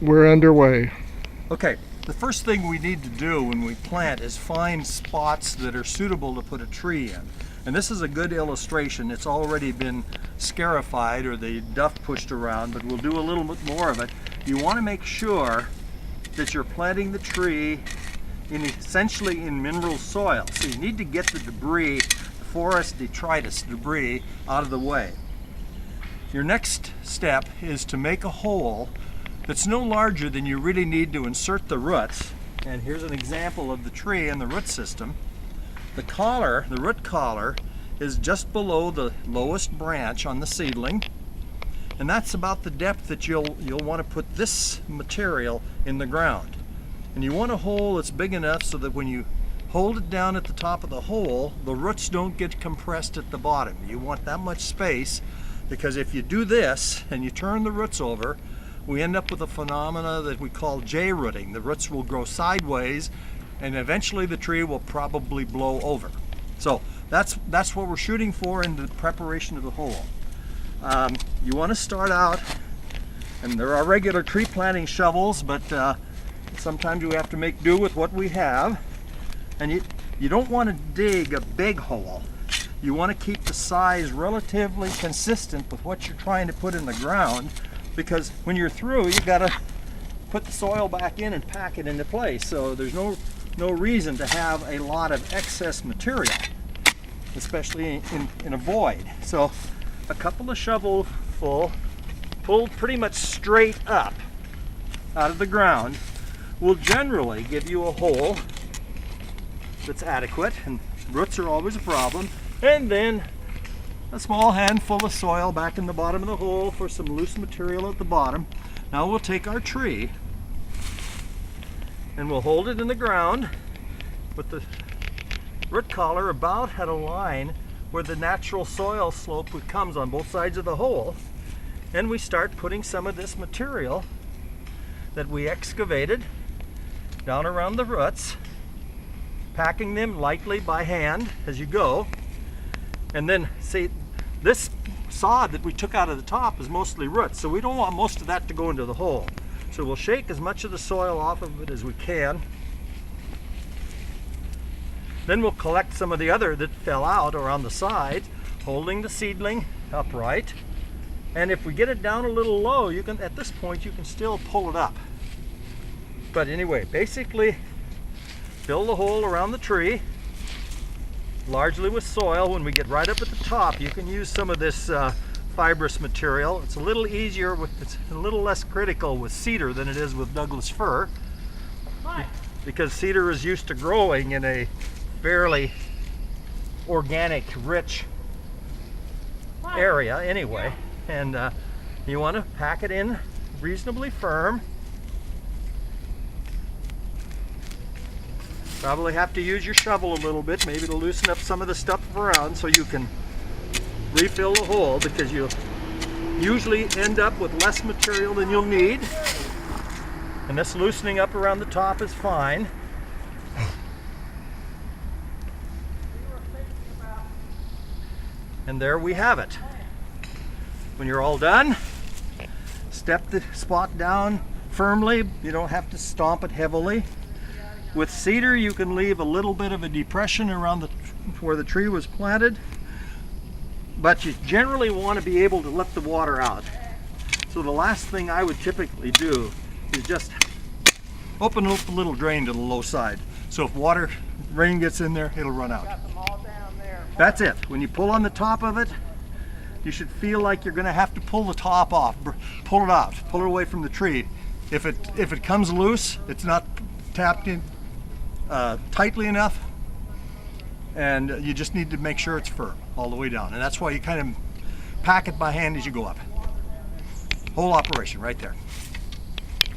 we're underway. Okay, the first thing we need to do when we plant is find spots that are suitable to put a tree in. And this is a good illustration. It's already been scarified or the duff pushed around, but we'll do a little bit more of it. You want to make sure that you're planting the tree essentially in mineral soil. So you need to get the debris, the forest detritus debris, out of the way. Your next step is to make a hole that's no larger than you really need to insert the roots. And here's an example of the tree and the root system. The collar, the root collar, is just below the lowest branch on the seedling, and that's about the depth that you'll want to put this material in the ground. And you want a hole that's big enough so that when you hold it down at the top of the hole, the roots don't get compressed at the bottom. You want that much space, because if you do this and you turn the roots over, we end up with a phenomena that we call J-rooting. The roots will grow sideways and eventually the tree will probably blow over. So that's what we're shooting for in the preparation of the hole. You want to start out, and there are regular tree planting shovels, but sometimes we have to make do with what we have. And you don't want to dig a big hole. You want to keep the size relatively consistent with what you're trying to put in the ground, because when you're through, you got to put the soil back in and pack it into place. So there's no reason to have a lot of excess material, especially in a void. So a couple of shovel full, pulled pretty much straight up out of the ground, will generally give you a hole that's adequate, and roots are always a problem. And then a small handful of soil back in the bottom of the hole for some loose material at the bottom. Now we'll take our tree and we'll hold it in the ground with the root collar about at a line where the natural soil slope comes on both sides of the hole. And we start putting some of this material that we excavated down around the roots, packing them lightly by hand as you go. And then, see, this sod that we took out of the top is mostly roots, so we don't want most of that to go into the hole. So we'll shake as much of the soil off of it as we can. Then we'll collect some of the other that fell out around the sides, holding the seedling upright. And if we get it down a little low, you can, at this point, you can still pull it up. But anyway, basically, fill the hole around the tree, largely with soil. When we get right up at the top, you can use some of this fibrous material. It's a little easier, it's a little less critical with cedar than it is with Douglas fir, because cedar is used to growing in a fairly organic, rich area anyway. And you want to pack it in reasonably firm. Probably have to use your shovel a little bit, maybe to loosen up some of the stuff around so you can refill the hole, because you'll usually end up with less material than you'll need. And this loosening up around the top is fine. And there we have it. When you're all done, step the spot down firmly. You don't have to stomp it heavily. With cedar, you can leave a little bit of a depression around where the tree was planted, but you generally want to be able to let the water out. So the last thing I would typically do is just open up a little drain to the low side. So if rain gets in there, it'll run out. That's it. When you pull on the top of it, you should feel like you're going to have to pull the top off, pull it out, pull it away from the tree. If it comes loose, it's not tapped in tightly enough, and you just need to make sure it's firm all the way down. And that's why you kind of pack it by hand as you go up. Whole operation right there.